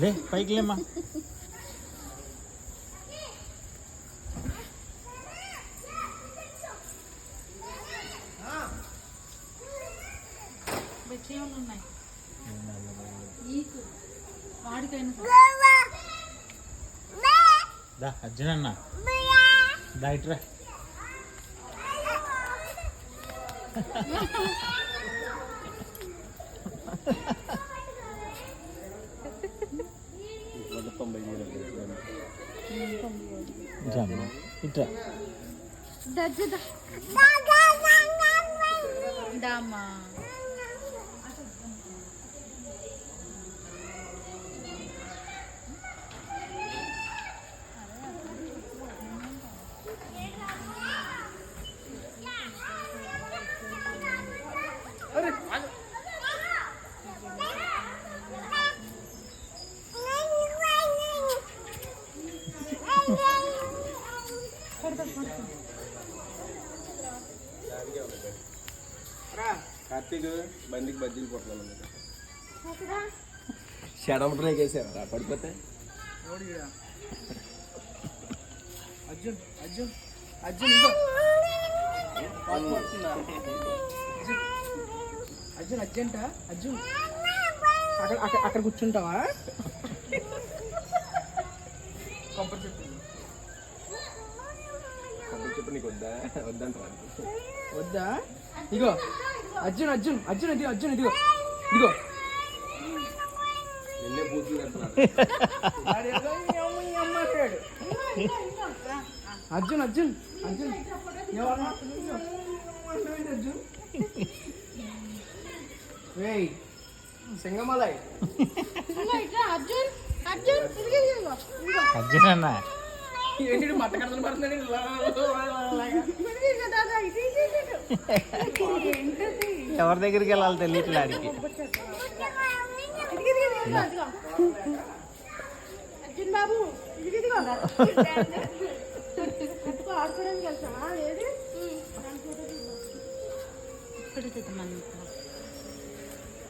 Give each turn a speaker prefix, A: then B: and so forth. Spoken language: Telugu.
A: లే పైకి లేమ్మా. దా అర్జున్ అన్న దా ఇట్రా. ఇట్రా
B: దామా
C: కార్తీక్ బండికి బజ్జీలు పోతున్నాను. షడమ్ ట్రైక్ వేసావా పడిపోతే?
D: అర్జున్ అర్జున్ అర్జున్ అర్జున్ అర్జెంటా? అర్జున్ అక్కడ అక్కడ అక్కడ కూర్చుంటావా?
C: కొబ్బరి చెప్పు నీకు వద్దా? వద్దంటారా?
D: వద్దా? ఇగో అర్జున్ అర్జున్ అర్జున్ ఇదిగో అర్జున్ ఇదిగో ఇదిగో
C: నిన్నే బూతులు కడుతున్నాడు.
D: అర్జున్ అర్జున్ అర్జున్ అర్జున్ వేయ్ సింగమలై
B: అర్జున్ అర్జున్
A: అర్జున్ అన్న
D: ఏంటి మట్ట కడతలు పడుతున్నాడు?
A: ఎవరి దగ్గరికి వెళ్ళాలి తెలియట్లే ఆడికి.
B: అర్జున్ బాబు ఆడుకోవడానికి వెళ్తావా? లేదు